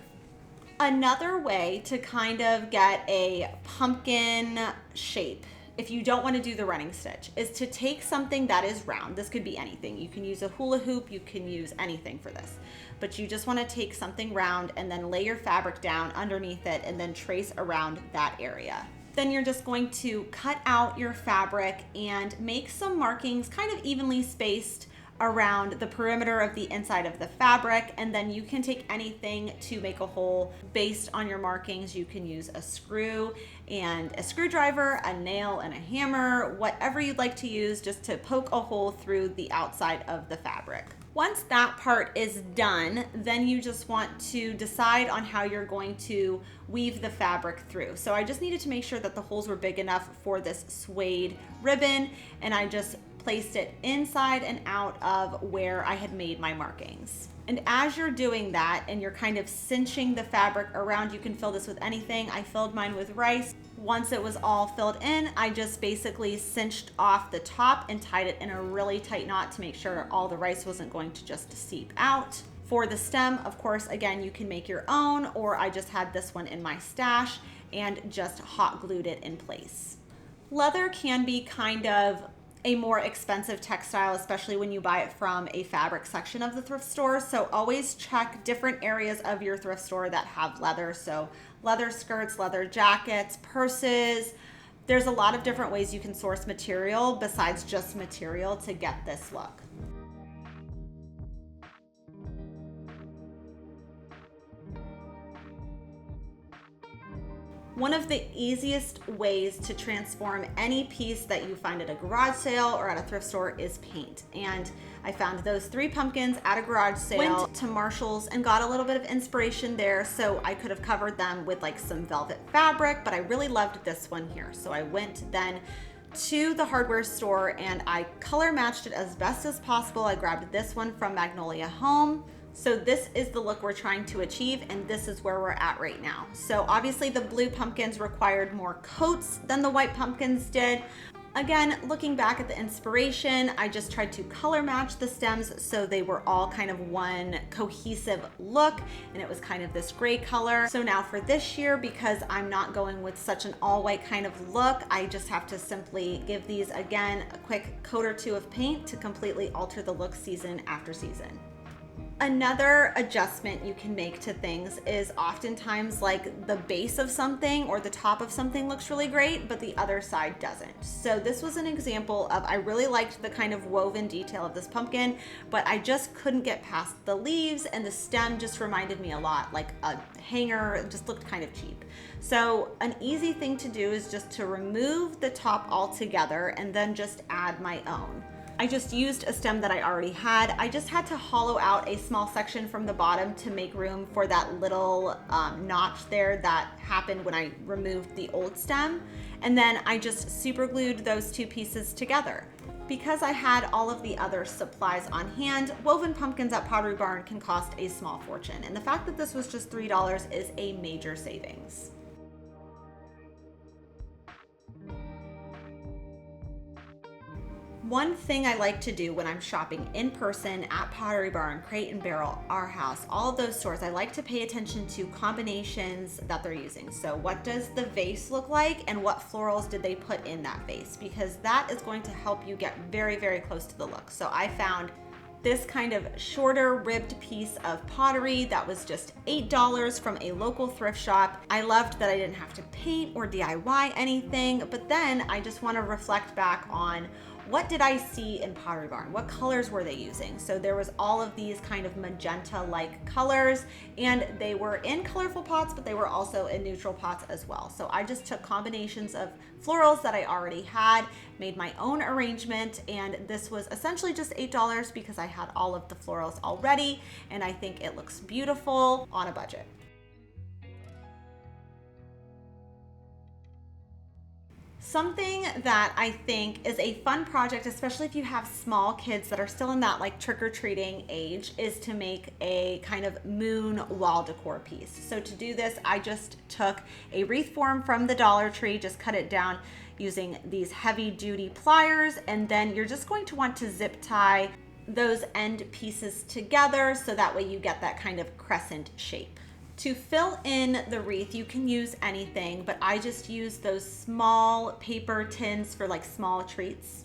A: Another way to kind of get a pumpkin shape, if you don't want to do the running stitch, is to take something that is round. This could be anything. You can use a hula hoop, you can use anything for this. But you just want to take something round and then lay your fabric down underneath it and then trace around that area. Then you're just going to cut out your fabric and make some markings kind of evenly spaced around the perimeter of the inside of the fabric, and then you can take anything to make a hole based on your markings. You can use a screw and a screwdriver, a nail and a hammer, whatever you'd like to use just to poke a hole through the outside of the fabric. Once that part is done, then you just want to decide on how you're going to weave the fabric through. So I just needed to make sure that the holes were big enough for this suede ribbon, and I just placed it inside and out of where I had made my markings. And as you're doing that and you're kind of cinching the fabric around, you can fill this with anything. I filled mine with rice. Once it was all filled in, I just basically cinched off the top and tied it in a really tight knot to make sure all the rice wasn't going to just seep out. For the stem, of course, again, you can make your own, or I just had this one in my stash and just hot glued it in place. Leather can be kind of a more expensive textile, especially when you buy it from a fabric section of the thrift store. So always check different areas of your thrift store that have leather. So leather skirts, leather jackets, purses. There's a lot of different ways you can source material besides just material to get this look. One of the easiest ways to transform any piece that you find at a garage sale or at a thrift store is paint. And I found those 3 pumpkins at a garage sale, went to Marshall's and got a little bit of inspiration there. So I could have covered them with like some velvet fabric, but I really loved this one here. So I went then to the hardware store and I color matched it as best as possible. I grabbed this one from Magnolia Home. So this is the look we're trying to achieve, and this is where we're at right now. So obviously the blue pumpkins required more coats than the white pumpkins did. Again, looking back at the inspiration, I just tried to color match the stems so they were all kind of one cohesive look, and it was kind of this gray color. So now for this year, because I'm not going with such an all white kind of look, I just have to simply give these again a quick coat or two of paint to completely alter the look season after season. Another adjustment you can make to things is oftentimes like the base of something or the top of something looks really great, but the other side doesn't. So this was an example of, I really liked the kind of woven detail of this pumpkin, but I just couldn't get past the leaves, and the stem just reminded me a lot like a hanger. It just looked kind of cheap. So an easy thing to do is just to remove the top altogether and then just add my own. I just used a stem that I already had. I just had to hollow out a small section from the bottom to make room for that little notch there that happened when I removed the old stem. And then I just super glued those 2 pieces together. Because I had all of the other supplies on hand, woven pumpkins at Pottery Barn can cost a small fortune. And the fact that this was just $3 is a major savings. One thing I like to do when I'm shopping in person at Pottery Barn, Crate and Barrel, Our House, all of those stores, I like to pay attention to combinations that they're using. So what does the vase look like and what florals did they put in that vase? Because that is going to help you get very, very close to the look. So I found this kind of shorter ribbed piece of pottery that was just $8 from a local thrift shop. I loved that I didn't have to paint or DIY anything, but then I just want to reflect back on what did I see in Pottery Barn? What colors were they using? So there was all of these kind of magenta-like colors, and they were in colorful pots, but they were also in neutral pots as well. So I just took combinations of florals that I already had, made my own arrangement, and this was essentially just $8 because I had all of the florals already, and I think it looks beautiful on a budget. Something that I think is a fun project, especially if you have small kids that are still in that like trick-or-treating age, is to make a kind of moon wall decor piece. So to do this, I just took a wreath form from the Dollar Tree, just cut it down using these heavy duty pliers, and then you're just going to want to zip tie those end pieces together so that way you get that kind of crescent shape. To fill in the wreath, you can use anything, but I just use those small paper tins for like small treats.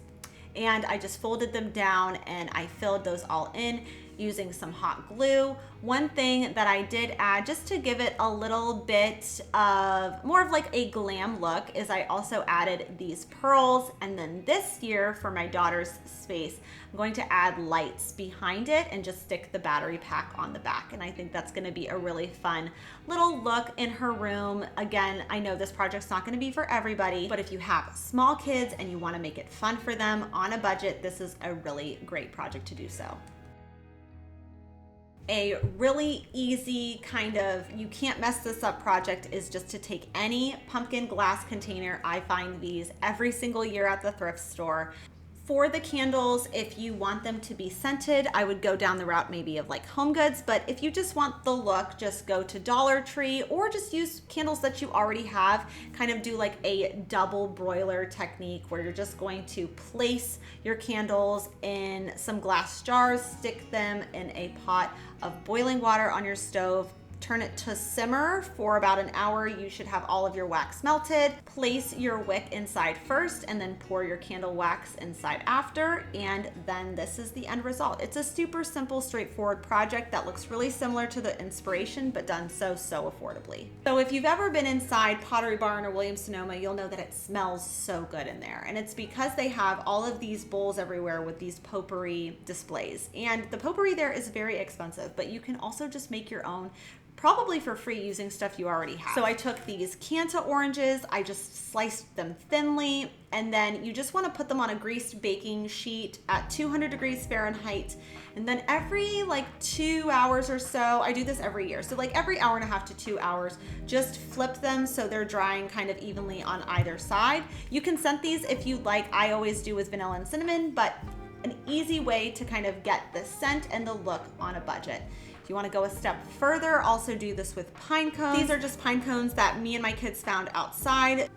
A: And I just folded them down and I filled those all in using some hot glue. One thing that I did add just to give it a little bit of more of like a glam look is I also added these pearls. And then this year for my daughter's space, I'm going to add lights behind it and just stick the battery pack on the back. And I think that's going to be a really fun little look in her room. Again, I know this project's not going to be for everybody, but if you have small kids and you want to make it fun for them on a budget, this is a really great project to do so. A really easy kind of you can't mess this up project is just to take any pumpkin glass container. I find these every single year at the thrift store. For the candles, if you want them to be scented, I would go down the route maybe of like Home Goods, but if you just want the look, just go to Dollar Tree or just use candles that you already have. Kind of do like a double broiler technique where you're just going to place your candles in some glass jars, stick them in a pot of boiling water on your stove, turn it to simmer for about an hour. You should have all of your wax melted. Place your wick inside first and then pour your candle wax inside after. And then this is the end result. It's a super simple, straightforward project that looks really similar to the inspiration, but done so affordably. So if you've ever been inside Pottery Barn or Williams-Sonoma, you'll know that it smells so good in there. And it's because they have all of these bowls everywhere with these potpourri displays. And the potpourri there is very expensive, but you can also just make your own probably for free using stuff you already have. So I took these Canta oranges, I just sliced them thinly, and then you just want to put them on a greased baking sheet at 200 degrees Fahrenheit. And then every like 2 hours or so, I do this every year. So like every hour and a half to 2 hours, just flip them so they're drying kind of evenly on either side. You can scent these if you'd like. I always do with vanilla and cinnamon, but an easy way to kind of get the scent and the look on a budget. If you want to go a step further, also do this with pine cones. These are just pine cones that me and my kids found outside.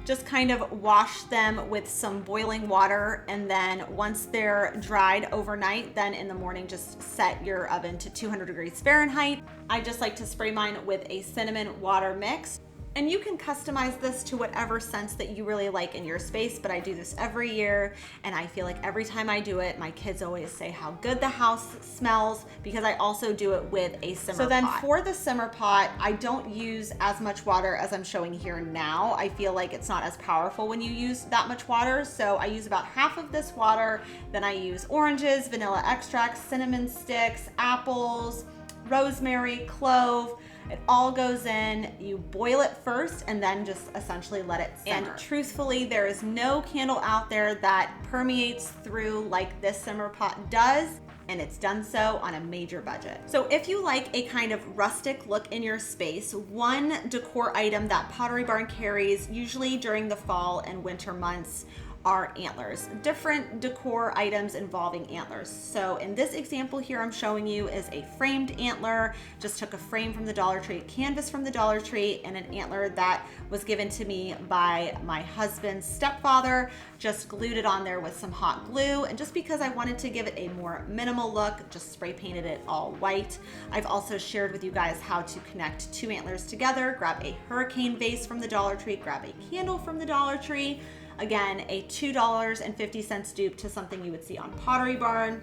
A: Just kind of wash them with some boiling water, and then once they're dried overnight, then in the morning just set your oven to 200 degrees Fahrenheit. I just like to spray mine with a cinnamon water mix. And you can customize this to whatever scents that you really like in your space, but I do this every year, and I feel like every time I do it, my kids always say how good the house smells because I also do it with a simmer pot. So then for the simmer pot, I don't use as much water as I'm showing here now. I feel like it's not as powerful when you use that much water, so I use about half of this water. Then I use oranges, vanilla extract, cinnamon sticks, apples, rosemary, clove. It all goes in, you boil it first and then just essentially let it simmer. And truthfully, there is no candle out there that permeates through like this simmer pot does, and it's done so on a major budget. So if you like a kind of rustic look in your space, one decor item that Pottery Barn carries usually during the fall and winter months are antlers, different decor items involving antlers. So in this example here I'm showing you is a framed antler. Just took a frame from the Dollar Tree, canvas from the Dollar Tree, and an antler that was given to me by my husband's stepfather. Just glued it on there with some hot glue, and just because I wanted to give it a more minimal look, just spray painted it all white. I've also shared with you guys how to connect two antlers together. Grab a hurricane vase from the Dollar Tree, grab a candle from the Dollar Tree. Again, a $2.50 dupe to something you would see on Pottery Barn.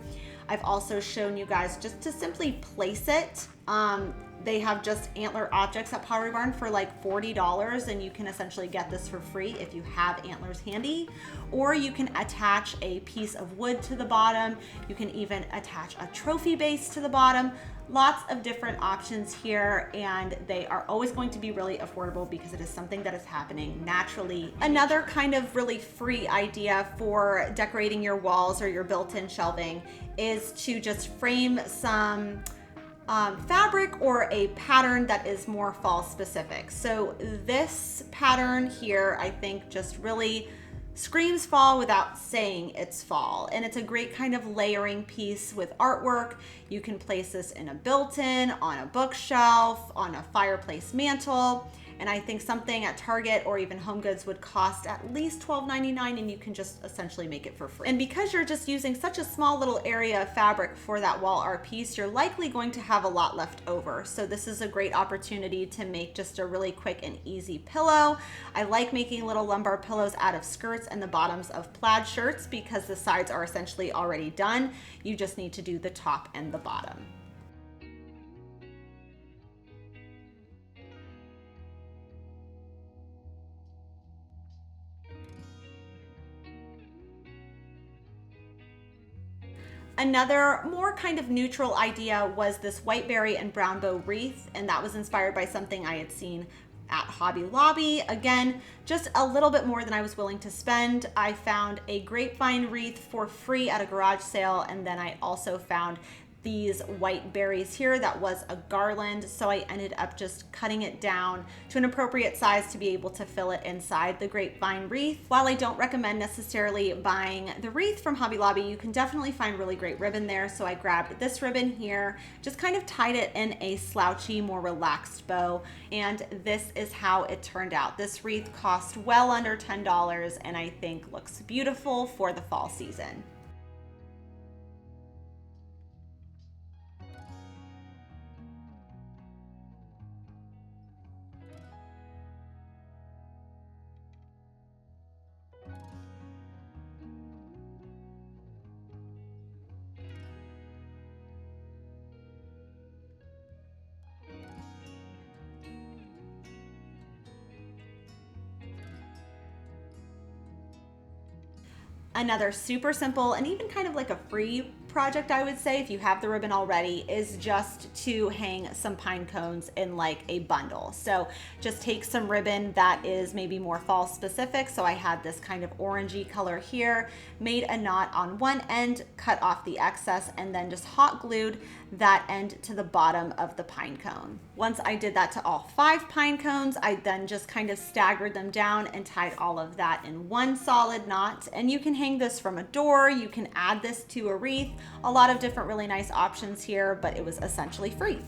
A: I've also shown you guys just to simply place it. They have just antler objects at Pottery Barn for like $40, and you can essentially get this for free if you have antlers handy. Or you can attach a piece of wood to the bottom. You can even attach a trophy base to the bottom. Lots of different options here, and they are always going to be really affordable because it is something that is happening naturally. Another kind of really free idea for decorating your walls or your built-in shelving is to just frame some fabric or a pattern that is more fall specific. So this pattern here, I think just really screams fall without saying it's fall. And it's a great kind of layering piece with artwork. You can place this in a built-in, on a bookshelf, on a fireplace mantle. And I think something at Target or even Home Goods would cost at least $12.99, and you can just essentially make it for free. And because you're just using such a small little area of fabric for that wall art piece, you're likely going to have a lot left over. So this is a great opportunity to make just a really quick and easy pillow. I like making little lumbar pillows out of skirts and the bottoms of plaid shirts because the sides are essentially already done. You just need to do the top and the bottom. Another more kind of neutral idea was this white berry and brown bow wreath, and that was inspired by something I had seen at Hobby Lobby. Again, just a little bit more than I was willing to spend. I found a grapevine wreath for free at a garage sale, and then I also found these white berries here that was a garland, so I ended up just cutting it down to an appropriate size to be able to fill it inside the grapevine wreath. While I don't recommend necessarily buying the wreath from Hobby Lobby, you can definitely find really great ribbon there. So I grabbed this ribbon here, just kind of tied it in a slouchy, more relaxed bow, and this is how it turned out. This wreath cost well under $10 and I think looks beautiful for the fall season. Another super simple and even kind of like a free project, I would say, if you have the ribbon already, is just to hang some pine cones in like a bundle. So just take some ribbon that is maybe more fall specific. So I had this kind of orangey color here, made a knot on one end, cut off the excess, and then just hot glued that end to the bottom of the pine cone. Once I did that to all 5 pine cones, I then just kind of staggered them down and tied all of that in one solid knot. And you can hang this from a door, you can add this to a wreath, a lot of different really nice options here, but it was essentially free.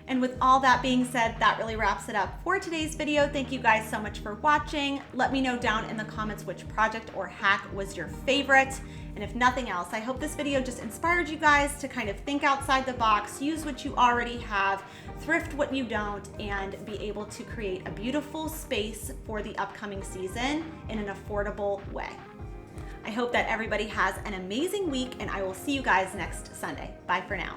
A: And with all that being said, that really wraps it up for today's video. Thank you guys so much for watching. Let me know down in the comments which project or hack was your favorite. And if nothing else, I hope this video just inspired you guys to kind of think outside the box, use what you already have, thrift what you don't, and be able to create a beautiful space for the upcoming season in an affordable way. I hope that everybody has an amazing week, and I will see you guys next Sunday. Bye for now.